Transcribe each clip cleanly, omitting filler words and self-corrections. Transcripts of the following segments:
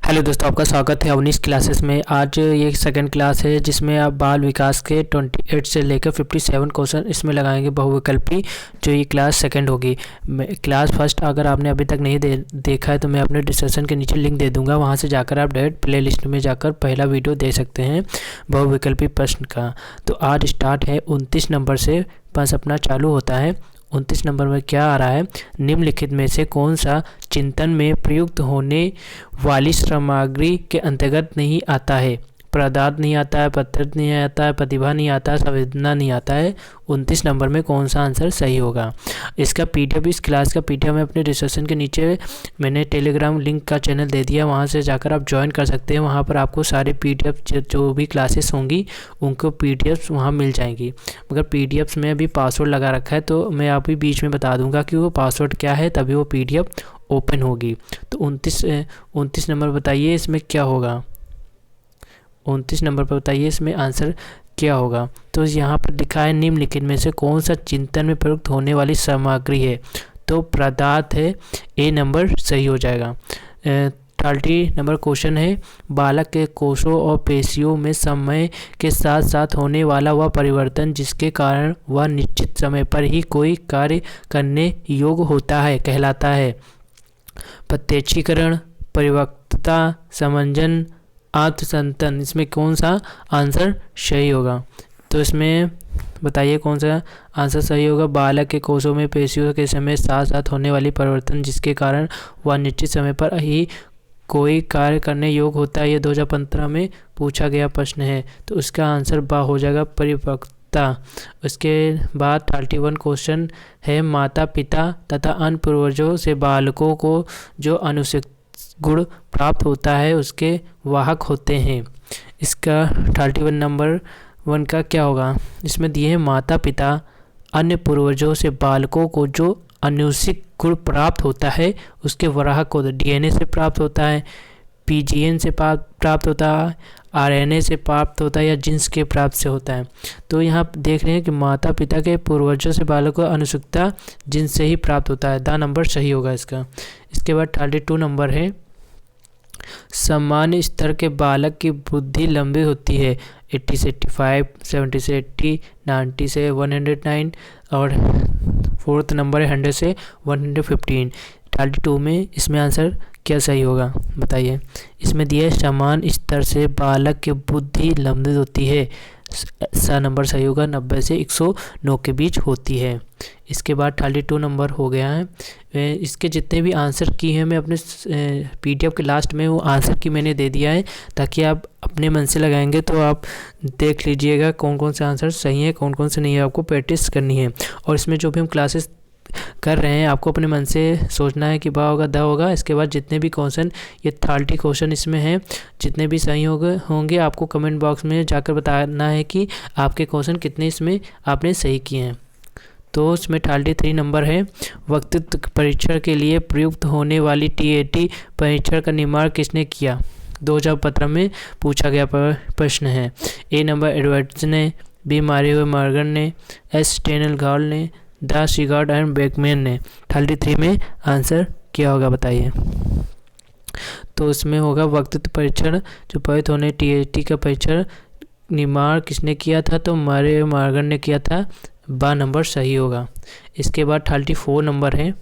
Hello दोस्तों, आपका स्वागत है अवनीश क्लासेस में। आज ये सेकंड क्लास है जिसमें आप बाल विकास के 28 से लेकर 57 क्वेश्चन इसमें लगाएंगे बहुविकल्पी। जो ये क्लास सेकंड होगी। क्लास फर्स्ट अगर आपने अभी तक नहीं देखा है तो मैं अपने डिस्क्रिप्शन के नीचे लिंक दे दूंगा, वहाँ से जाकर आप डायरेक्ट प्ले लिस्ट में जाकर पहला वीडियो देख सकते हैं बहुविकल्पी प्रश्न का। तो आज स्टार्ट है 29 नंबर से बस अपना चालू होता है। 29 नंबर में क्या आ रहा है, निम्नलिखित में से कौन सा चिंतन में प्रयुक्त होने वाली सामग्री के अंतर्गत नहीं आता है। पदार्थ नहीं आता है, पद्धति नहीं आता है, प्रतिभा नहीं आता है, संवेदना नहीं आता है। 29 नंबर में कौन सा आंसर सही होगा। इसका पीडीएफ, इस क्लास का पीडीएफ मैं अपने डिस्क्रिप्शन के नीचे मैंने टेलीग्राम लिंक का चैनल दे दिया, वहाँ से जाकर आप ज्वाइन कर सकते हैं। वहाँ पर आपको सारे पीडीएफ जो भी क्लासेस होंगी उनको पीडीएफ वहाँ मिल जाएंगी। मगर पीडीएफ में अभी पासवर्ड लगा रखा है, तो मैं अभी बीच में बता दूंगा कि वो पासवर्ड क्या है, तभी वो पीडीएफ ओपन होगी। तो 29 नंबर बताइए इसमें क्या होगा। 29 नंबर पर बताइए इसमें आंसर क्या होगा। तो यहाँ पर लिखा है निम्नलिखित में से कौन सा चिंतन में प्रयुक्त होने वाली सामग्री है। तो पदार्थ है, ए नंबर सही हो जाएगा। 30 नंबर क्वेश्चन है, बालक के कोषों और पेशियों में समय के साथ साथ होने वाला वह परिवर्तन जिसके कारण वह निश्चित समय पर ही कोई कार्य करने योग्य होता है कहलाता है। प्रत्यक्षीकरण, परिपक्वता, समंजन, आत्मसंतन, इसमें कौन सा आंसर सही होगा। तो इसमें बताइए कौन सा आंसर सही होगा। बालक के कोषों में पेशियों के समय साथ साथ होने वाली परिवर्तन जिसके कारण वह निश्चित समय पर ही कोई कार्य करने योग्य होता है। ये 2015 में पूछा गया प्रश्न है, तो उसका आंसर बा हो जाएगा, परिपक्वता। उसके बाद 31 क्वेश्चन है, माता पिता तथा अन्य पूर्वजों से बालकों को जो अनुचित गुण प्राप्त होता है उसके वाहक होते हैं। इसका 31 नंबर 1 का क्या होगा। इसमें दिए हैं माता पिता अन्य पूर्वजों से बालकों को जो अनुचित गुण प्राप्त होता है उसके वाहक होते हैं। डीएनए से प्राप्त होता है, पीजीएन से प्राप्त होता है, आरएनए से प्राप्त होता है, या जीन्स के प्राप्त से होता है। तो यहाँ देख रहे हैं कि माता पिता के पूर्वजों से बालकों को अनुचुकता जीन्स से ही प्राप्त होता है। दा नंबर सही होगा इसका। इसके बाद 32 नंबर है, सामान्य स्तर के बालक की बुद्धि लंबी होती है। 80 से 85, 70 से 80, 90 से 109 और 4th नंबर है 100 से 115। 32 में इसमें आंसर क्या सही होगा बताइए। इसमें दिया है समान स्तर से बालक की बुद्धि लंबी होती है, सा नंबर सही होगा। 90 से 109 के बीच होती है। इसके बाद 32 नंबर हो गया है। इसके जितने भी आंसर की हैं मैं अपने पीडीएफ के लास्ट में वो आंसर की मैंने दे दिया है, ताकि आप अपने मन से लगाएंगे तो आप देख लीजिएगा कौन कौन से आंसर सही है, कौन कौन से नहीं है। आपको प्रैक्टिस करनी है। और इसमें जो भी हम क्लासेस कर रहे हैं आपको अपने मन से सोचना है कि बा होगा दा होगा। इसके बाद जितने भी क्वेश्चन, ये 30 क्वेश्चन इसमें हैं, जितने भी सही होंगे आपको कमेंट बॉक्स में जाकर बताना है कि आपके क्वेश्चन कितने इसमें आपने सही किए हैं। तो इसमें 33 नंबर है, वक्तृत्व परीक्षण के लिए प्रयुक्त होने वाली टीएटी परीक्षण का निर्माण किसने किया। 2015 में पूछा गया प्रश्न है। ए नंबर एडवर्ड्स ने, बी मारियो मॉर्गन ने, एस स्टेनल गॉल ने, द शिगार्ड एंड बेकमैन ने। 33 में आंसर क्या होगा बताइए। तो इसमें होगा वक्तृत्व परीक्षण जो प्रयुक्त होने टीएटी का परीक्षण निर्माण किसने किया था, तो मारियो मॉर्गन ने किया था, बा नंबर सही होगा। इसके बाद 34 नंबर है,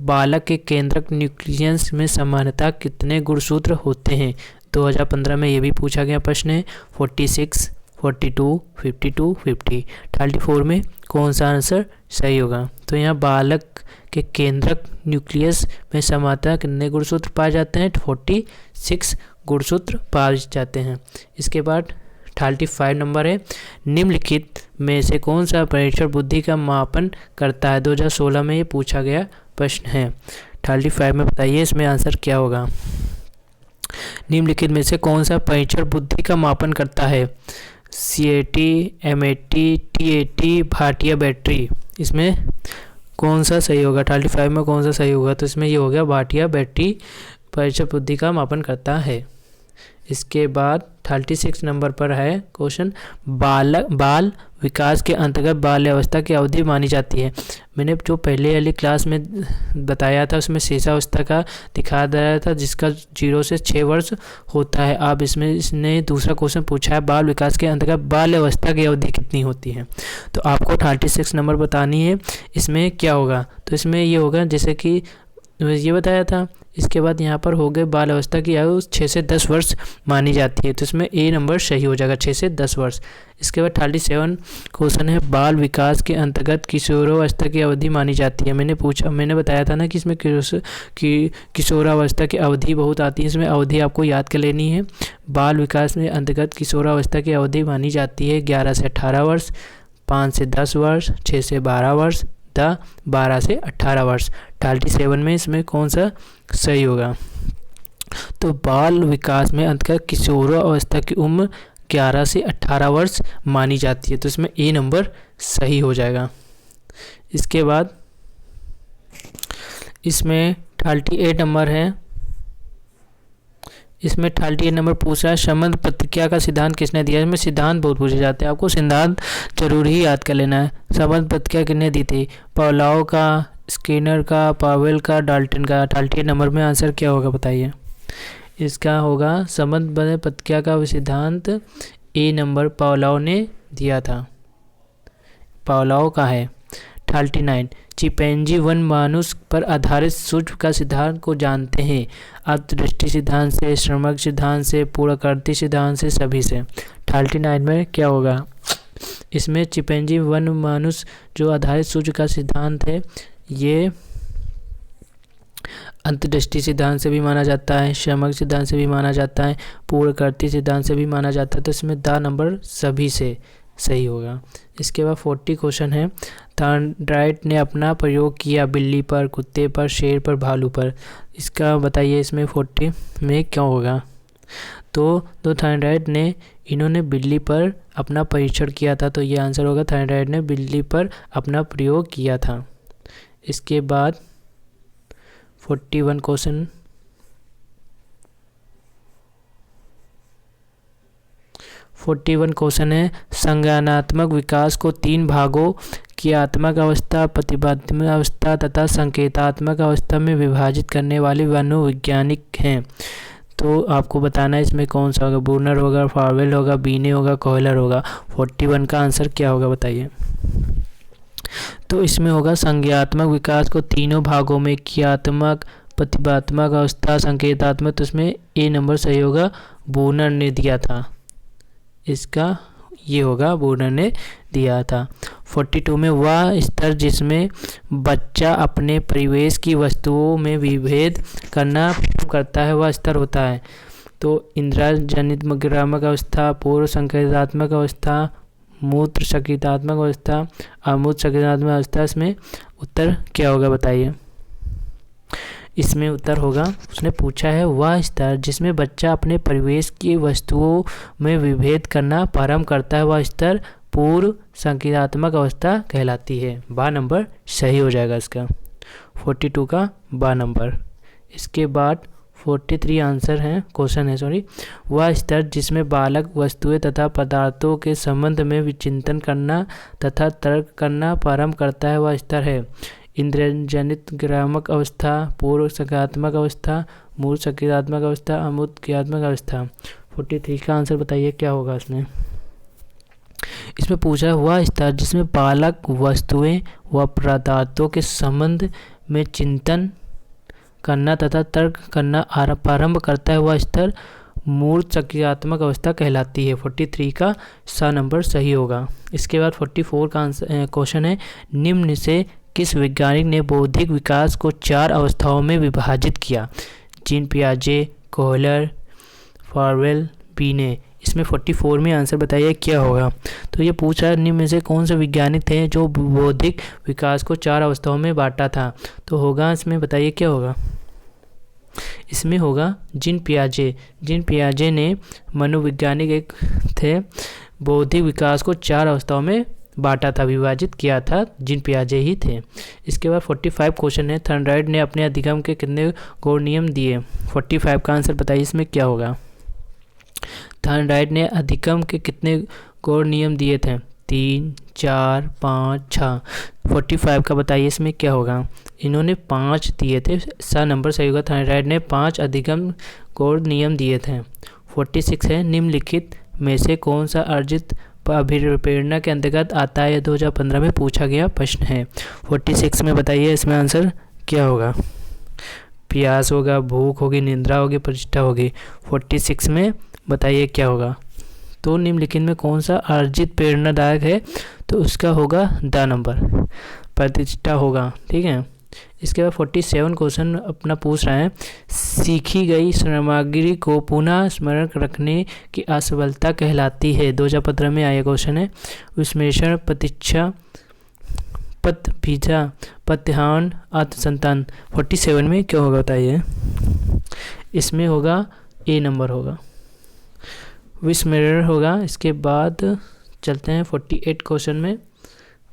बालक के केंद्रक न्यूक्लियस में सामान्यतः कितने गुणसूत्र होते हैं। 2015 में ये भी पूछा गया प्रश्न है। 46, 42, 52, 50। 34 में कौन सा आंसर सही होगा। तो यहाँ बालक के केंद्रक न्यूक्लियस में सामान्यतः कितने गुणसूत्र पाए जाते हैं, 46 गुणसूत्र पाए जाते हैं। इसके बाद 35 नंबर है, निम्नलिखित में से कौन सा परीक्षण बुद्धि का मापन करता है। 2016 में ये पूछा गया प्रश्न है। 35 में बताइए इसमें आंसर क्या होगा। निम्नलिखित में से कौन सा परीक्षण बुद्धि का मापन करता है। CAT, MAT, TAT, Bhatia battery. इसमें कौन सा सही होगा। 35 में कौन सा सही होगा। तो इसमें ये हो गया भाटिया बैटरी परीक्षण बुद्धि का मापन करता है। इसके बाद 36 नंबर पर है क्वेश्चन, बाल विकास के अंतर्गत बाल्यावस्था की अवधि मानी जाती है। मैंने जो पहले वाली क्लास में बताया था उसमें शेषावस्था का दिखा दिया था, जिसका 0 से 6 वर्ष होता है। अब इसने दूसरा क्वेश्चन पूछा है बाल विकास के अंतर्गत बाल्यावस्था की अवधि कितनी होती है। तो आपको 36 नंबर बतानी है। इसमें क्या होगा, तो इसमें ये होगा जैसे कि ये बताया था। इसके बाद यहाँ पर हो गए बाल अवस्था की आयु 6 से 10 वर्ष मानी जाती है, तो इसमें ए नंबर सही हो जाएगा, 6 से 10 वर्ष। इसके बाद 37 क्वेश्चन है बाल विकास के अंतर्गत किशोरावस्था की अवधि मानी जाती है। मैंने बताया था ना कि इसमें किशोरावस्था की अवधि बहुत आती है, इसमें अवधि आपको याद कर लेनी है। बाल विकास में अंतर्गत किशोरावस्था की अवधि मानी जाती है 11 से 18 वर्ष, 5 से 10 वर्ष, 6 से 12 वर्ष, 12 से 18 वर्ष। 37 में इसमें कौन सा सही होगा, तो बाल विकास में अंतर्गत किशोरावस्था की उम्र 11 से 18 वर्ष मानी जाती है, तो इसमें ए नंबर सही हो जाएगा। इसके बाद इसमें 38 नंबर है। इसमें 38 नंबर पूछ रहा है संबंध प्रतिक्रिया का सिद्धांत किसने दिया। इसमें सिद्धांत बहुत पूछे जाते हैं, आपको सिद्धांत जरूर ही याद कर लेना है। संबंध प्रतिक्रिया किसने दी थी, पावलोव का, स्किनर का, पावेल का, डाल्टन का। 38 नंबर में आंसर क्या होगा बताइए। इसका होगा संबंध प्रतिक्रिया का सिद्धांत ए नंबर पावलोव ने दिया था, पावलोव का है। 39 चिंपैंजी वन मानुष पर आधारित सूक्ष्म का सिद्धांत को जानते हैं, अंतर्दृष्टि सिद्धांत से, श्रमक सिद्धांत से, पूर्ववर्ती सिद्धांत से, सभी से। 39 में क्या होगा, इसमें चिंपैंजी वन मानुष जो आधारित सूक्ष्म का सिद्धांत है ये अंतर्दृष्टि सिद्धांत से भी माना जाता है, श्रमक सिद्धांत से भी माना जाता है, पूर्ववर्ती सिद्धांत से भी माना जाता है, तो इसमें द नंबर सभी से सही होगा। इसके बाद 40 क्वेश्चन है थॉर्नडाइक ने अपना प्रयोग किया बिल्ली पर, कुत्ते पर, शेर पर, भालू पर। इसका बताइए इसमें 40 में क्या होगा, तो थॉर्नडाइक ने इन्होंने बिल्ली पर अपना परीक्षण किया था, तो ये आंसर होगा थॉर्नडाइक ने बिल्ली पर अपना प्रयोग किया था। इसके बाद 41 क्वेश्चन 41 क्वेश्चन है संज्ञानात्मक विकास को 3 भागों क्रियात्मक अवस्था, प्रतिपाद्य अवस्था तथा संकेतात्मक अवस्था में विभाजित करने वाले मनोवैज्ञानिक हैं। तो आपको बताना है इसमें कौन सा होगा, बूनर होगा, फार्वेल होगा, बीने होगा, कोहलर होगा। 41 का आंसर क्या होगा बताइए। तो इसमें होगा संज्ञात्मक विकास को तीनों भागों में क्रियात्मक, प्रतिपाद्यात्मक अवस्था, संकेतात्मक, तो इसमें ए नंबर सही होगा, बूनर ने दिया था। इसका ये होगा बूनर ने दिया था। 42 में वह स्तर जिसमें बच्चा अपने परिवेश की वस्तुओं में विभेद करना करता है वह स्तर होता है। तो इंद्रियजनित ग्रामक अवस्था, पूर्व संकेतात्मक अवस्था, मूत्र संकेतात्मक अवस्था, अमूत्र संकेतात्मक अवस्था। इसमें उत्तर क्या होगा बताइए। इसमें उत्तर होगा, उसने पूछा है वह स्तर जिसमें बच्चा अपने परिवेश की वस्तुओं में विभेद करना प्रारंभ करता है वह स्तर पूर्व संकेतात्मक अवस्था कहलाती है। बा नंबर सही हो जाएगा इसका, 42 का बा नंबर। इसके बाद 43 आंसर है, क्वेश्चन है सॉरी। वह स्तर जिसमें बालक वस्तुएं तथा पदार्थों के संबंध में विचिंतन करना तथा तर्क करना प्रारंभ करता है वह स्तर है इंद्रियजनित ग्रामक अवस्था, पूर्व संकेतात्मक अवस्था, मूर्त संकेतात्मक अवस्था, अमूर्त क्रियात्मक अवस्था। 43 का आंसर बताइए क्या होगा इसमें। इसमें पूछा है वह स्तर जिसमें बालक वस्तुएं व पदार्थों के संबंध में चिंतन करना तथा तर्क करना प्रारंभ करता है वह स्तर मूर्त संकेतात्मक अवस्था कहलाती है। 43 का सा नंबर सही होगा। इसके बाद 44 का आंसर क्वेश्चन है निम्न से किस वैज्ञानिक ने बौद्धिक विकास को 4 अवस्थाओं में विभाजित किया। जीन पियाजे, कोहलर, फार्वेल, बीने। इसमें 44 में आंसर बताइए क्या होगा। तो ये पूछ रहा है निम्न में से कौन से वैज्ञानिक थे जो बौद्धिक विकास को 4 अवस्थाओं में बांटा था। तो होगा इसमें बताइए क्या होगा। इसमें होगा जीन पियाजे। जीन पियाजे ने मनोवैज्ञानिक एक थे, बौद्धिक विकास को 4 अवस्थाओं में बांटा था, विभाजित किया था, जीन पियाजे ही थे। इसके बाद 45 क्वेश्चन है थॉर्नडाइक ने अपने अधिगम के कितने गौण नियम दिए। 45 का आंसर बताइए इसमें क्या होगा। थॉर्नडाइक ने अधिगम के कितने गौण नियम दिए थे। 3, 4, 5, 6। 45 का बताइए इसमें क्या होगा। इन्होंने 5 दिए थे, सा नंबर सही होगा। थायराइड ने 5 अधिगम कोड नियम दिए थे। 46 है, निम्नलिखित में से कौन सा अर्जित अभिप्रेरणा के अंतर्गत आता है। 2015 में पूछा गया प्रश्न है। 46 में बताइए इसमें आंसर क्या होगा। प्यास होगा, भूख होगी, निद्रा होगी, प्रतिष्ठा होगी। 46 में बताइए क्या होगा। तो निम्नलिखित में कौन सा अर्जित प्रेरणादायक है, तो उसका होगा द नंबर, प्रतिष्ठा होगा। ठीक है। इसके बाद 47 क्वेश्चन अपना पूछ रहा है, सीखी गई सामग्री को पुनः स्मरण रखने की असफलता कहलाती है। 2015 में आया क्वेश्चन है। विस्मरण, प्रतीक्षा, पथभिजा, प्रत्याहान, आत्मसंतान। 47 में क्या होगा बताइए। इसमें होगा ए नंबर होगा, विस्मरण होगा। इसके बाद चलते हैं 48 क्वेश्चन में।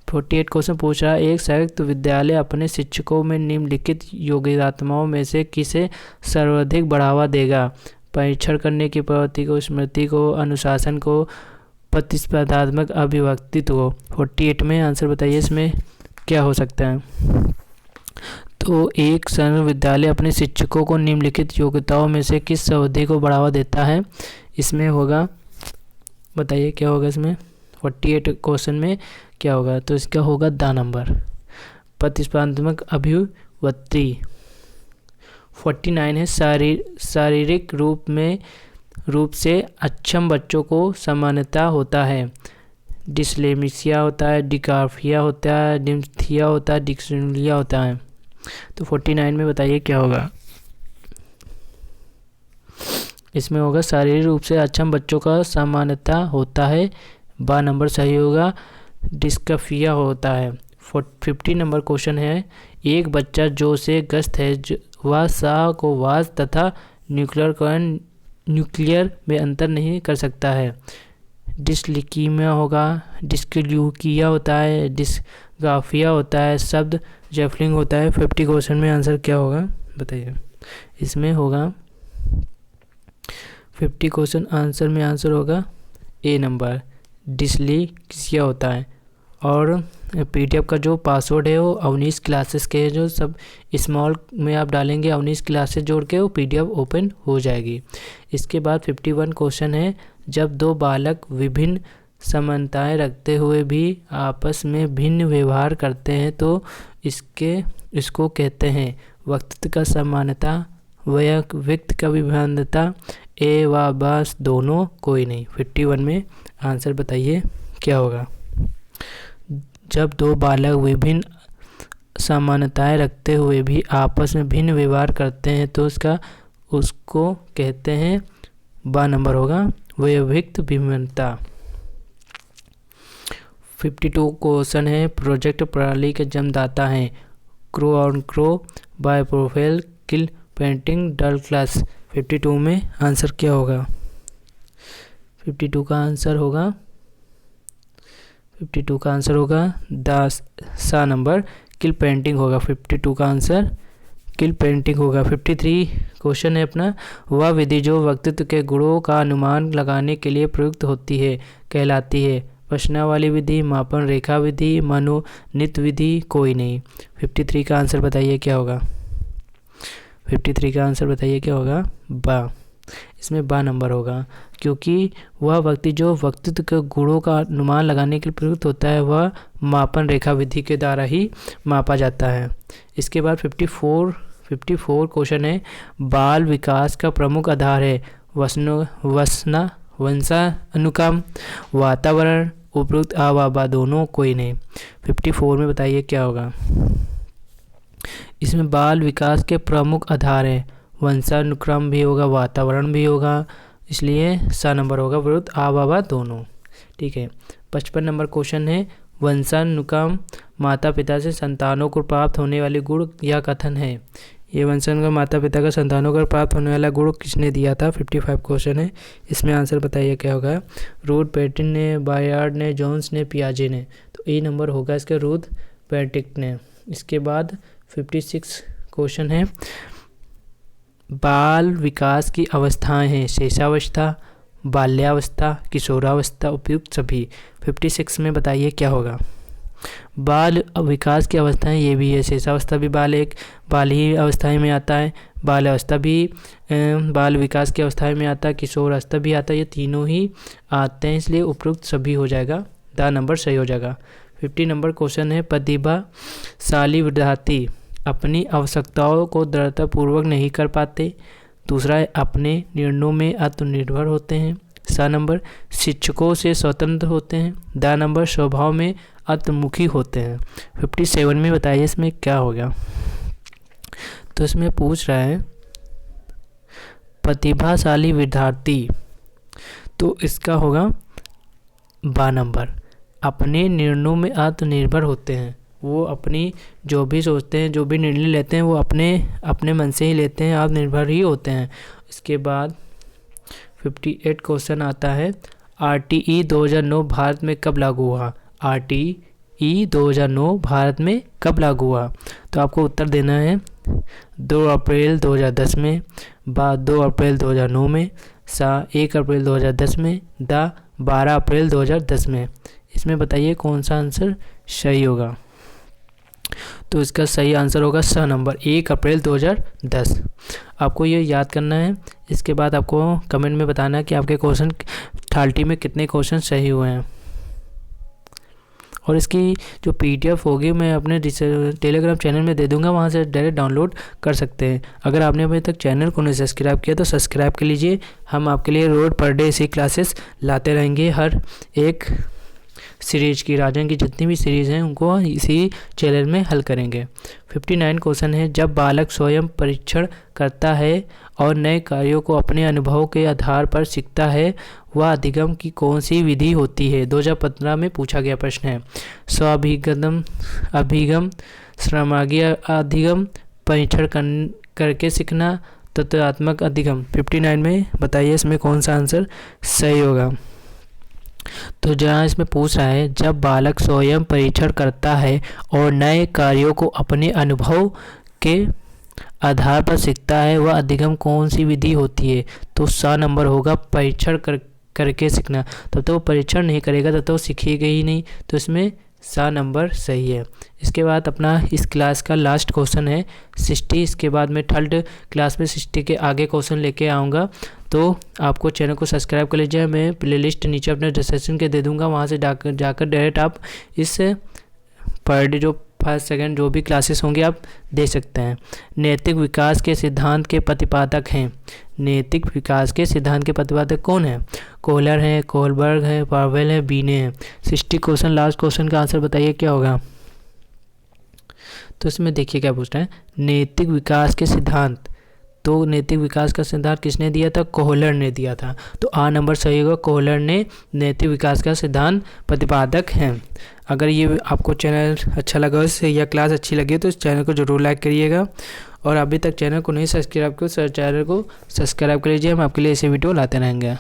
48 क्वेश्चन पूछ रहा है, एक संयुक्त विद्यालय अपने शिक्षकों में निम्नलिखित योग्यताओं में से किसे सर्वाधिक बढ़ावा देगा। परीक्षण करने की प्रवृत्ति को, स्मृति को, अनुशासन को, प्रतिस्पर्धात्मक अभिव्यक्तित्व को। 48 में आंसर बताइए इसमें क्या हो सकता है। तो एक संयुक्त विद्यालय अपने शिक्षकों को निम्नलिखित योग्यताओं में से किस अवधि को बढ़ावा देता है। इसमें होगा, बताइए क्या होगा इसमें। 48 क्वेश्चन में क्या होगा, तो इसका होगा द नंबर, प्रतिस्पर्धात्मक अभिव्यक्ति। 49 है, शारीरिक रूप से अक्षम बच्चों को सामान्यता होता है। डिस्लेक्सिया होता है, डिग्राफिया होता है, डिस्लेक्सिया होता है, डिस्लेक्सिया होता है। तो 49 में बताइए क्या होगा। इसमें होगा शारीरिक रूप से अक्षम बच्चों का सामान्यता होता है, बा नंबर सही होगा। डिस्कफिया होता है। 50 नंबर क्वेश्चन है, एक बच्चा जो से ग्रस्त है वह सा को वास तथा न्यूक्लियर में अंतर नहीं कर सकता है। डिस्लिकीमिया होगा, डिस्क्यूकिया होता है, डिस्ग्राफिया होता है, शब्द जैफलिंग होता है। 50 क्वेश्चन में आंसर क्या होगा बताइए। इसमें होगा 50 क्वेश्चन आंसर में आंसर होगा ए नंबर, डिस्लेक्सिया होता है। और पीडीएफ का जो पासवर्ड है वो अवनीश क्लासेस के जो सब स्मॉल में आप डालेंगे, अवनीश क्लासेस जोड़ के वो पीडीएफ ओपन हो जाएगी। इसके बाद 51 क्वेश्चन है, जब दो बालक विभिन्न समानताएं रखते हुए भी आपस में भिन्न व्यवहार करते हैं तो इसको कहते हैं वक्तृत्व का समानता, व्यक्त का विभिन्नता, ए व बस दोनों, कोई नहीं। 51 में आंसर बताइए क्या होगा। जब दो बालक विभिन्न समानताएं रखते हुए भी आपस में भिन्न व्यवहार करते हैं तो उसको कहते हैं, बा नंबर होगा, व्यक्त विभिन्नता। 52 क्वेश्चन है, प्रोजेक्ट प्रणाली के जन्मदाता हैं क्रो ऑन क्रो, बाय प्रोफाइल, किल पेंटिंग, डल क्लास। 52 में आंसर क्या होगा। 52 का आंसर होगा, 52 का आंसर होगा द सा नंबर, किल पेंटिंग होगा। 52 का आंसर किल पेंटिंग होगा। 53 क्वेश्चन है अपना, वह विधि जो वक्तृत्व के गुणों का अनुमान लगाने के लिए प्रयुक्त होती है कहलाती है। प्रश्नावली विधि, मापन रेखा विधि, मनोनीत विधि, कोई नहीं। 53 का आंसर बताइए क्या होगा। 53 का आंसर बताइए क्या होगा, बा। इसमें बा नंबर होगा, क्योंकि वह व्यक्ति जो वक्तृत्व के गुणों का अनुमान लगाने के लिए प्रयुक्त होता है वह मापन रेखा विधि के द्वारा ही मापा जाता है। इसके बाद 54 क्वेश्चन है, बाल विकास का प्रमुख आधार है वंशानुक्रम, वातावरण, उपयुक्त आवाबा, दोनों, कोई नहीं। 54 में बताइए क्या होगा। इसमें बाल विकास के प्रमुख आधार है, वंशानुक्रम भी होगा, वातावरण भी होगा, इसलिए सा नंबर होगा, विरुद्ध आवाबा, दोनों। ठीक है। 55 नंबर क्वेश्चन है, वंशानुक्रम माता पिता से संतानों को प्राप्त होने वाले गुण या कथन है। ये वंशानुक्रम माता पिता का संतानों को प्राप्त होने वाला गुण किसने दिया था। 55 क्वेश्चन है, इसमें आंसर बताइए क्या होगा। रूथ पेटिन ने, बायार्ड ने, जोन्स ने, पियाजे ने। तो ए नंबर होगा इसका, रूथ पेटिन ने। इसके बाद 56 क्वेश्चन है, बाल विकास की अवस्थाएं हैं शेषावस्था, बाल्यावस्था, किशोरावस्था, उपयुक्त सभी। 56 में बताइए क्या होगा। बाल विकास की अवस्थाएं ये भी है, शिशुअवस्था भी बाल ही अवस्थाएं में आता है, बाल्यावस्था भी बाल विकास की अवस्थाएं में आता है, किशोरावस्था भी आता है, ये तीनों ही आते हैं, इसलिए उपयुक्त सभी हो जाएगा, द नंबर सही हो जाएगा। 50 नंबर क्वेश्चन है, प्रतिभाशाली विद्यार्थी अपनी आवश्यकताओं को दृढ़तापूर्वक नहीं कर पाते। दूसरा है, अपने निर्णयों में आत्मनिर्भर होते हैं। सा नंबर, शिक्षकों से स्वतंत्र होते हैं। द नंबर, स्वभाव में अंतर्मुखी होते हैं। 57 में बताइए इसमें क्या होगा। तो इसमें पूछ रहा है प्रतिभाशाली विद्यार्थी, तो इसका होगा बा नंबर, अपने निर्णयों में आत्मनिर्भर होते हैं। वो अपनी जो भी सोचते हैं, जो भी निर्णय लेते हैं, वो अपने मन से ही लेते हैं, आत्मनिर्भर ही होते हैं। इसके बाद 58 क्वेश्चन आता है, RTE 2009 भारत में कब लागू हुआ। RTE 2009 भारत में कब लागू हुआ। तो आपको उत्तर देना है 2 अप्रैल 2010 में, बा 2 अप्रैल 2009 में, सा 1 अप्रैल 2010 में, दा 12 अप्रैल 2010 में। इसमें बताइए कौन सा आंसर सही होगा। तो इसका सही आंसर होगा स नंबर, 1 अप्रैल 2010। आपको ये याद करना है। इसके बाद आपको कमेंट में बताना है कि आपके क्वेश्चन 30 में कितने क्वेश्चन सही हुए हैं। और इसकी जो PDF होगी मैं अपने टेलीग्राम चैनल में दे दूंगा, वहाँ से डायरेक्ट डाउनलोड कर सकते हैं। अगर आपने अभी तक चैनल को नहीं सब्सक्राइब किया तो सब्सक्राइब कर लीजिए। हम आपके लिए रोज पर डे ऐसी क्लासेस लाते रहेंगे। हर एक सीरीज की, राजन की जितनी भी सीरीज़ हैं उनको इसी चैनल में हल करेंगे। 59 क्वेश्चन है, जब बालक स्वयं परीक्षण करता है और नए कार्यों को अपने अनुभव के आधार पर सीखता है, वह अधिगम की कौन सी विधि होती है। 2015 में पूछा गया प्रश्न है। अभिगम, श्रमाज्ञ अधिगम, परीक्षण करके सीखना, तत्वात्मक अधिगम। 59 में बताइए इसमें कौन सा आंसर सही होगा। तो जहाँ इसमें पूछ रहा है, जब बालक स्वयं परीक्षण करता है और नए कार्यों को अपने अनुभव के आधार पर सीखता है, वह अधिगम कौन सी विधि होती है। तो सा नंबर होगा, परीक्षण करके सीखना। तब तो वो परीक्षण नहीं करेगा तब तो वो सीखेगा ही नहीं, तो इसमें सा नंबर सही है। इसके बाद अपना इस क्लास का लास्ट क्वेश्चन है 60। इसके बाद मैं थर्ड क्लास में 60 के आगे क्वेश्चन लेके आऊँगा। तो आपको चैनल को सब्सक्राइब कर लीजिए। मैं प्लेलिस्ट नीचे अपने डिस्क्रिप्शन के दे दूँगा, वहाँ से जाकर डायरेक्ट आप इस पर डे जो फर्स्ट सेकंड जो भी क्लासेस होंगे आप दे सकते हैं। नैतिक विकास के सिद्धांत के प्रतिपादक हैं। नैतिक विकास के सिद्धांत के प्रतिपादक कौन है। कोहलर हैं, कोहलबर्ग हैं, पावेल हैं, बीने हैं। 60 क्वेश्चन, लास्ट क्वेश्चन का आंसर बताइए क्या होगा। तो इसमें देखिए क्या पूछ रहे हैं, नैतिक विकास के सिद्धांत। तो नैतिक विकास का सिद्धांत किसने दिया था, कोहलर ने दिया था। तो आ नंबर सही होगा, कोहलर ने नैतिक विकास का सिद्धांत प्रतिपादक हैं। अगर ये आपको चैनल अच्छा लगा या क्लास अच्छी लगी तो इस चैनल को जरूर लाइक करिएगा। और अभी तक चैनल को नहीं सब्सक्राइब किया चैनल को सब्सक्राइब कर लीजिए। हम आपके लिए ऐसे वीडियो लाते रहेंगे।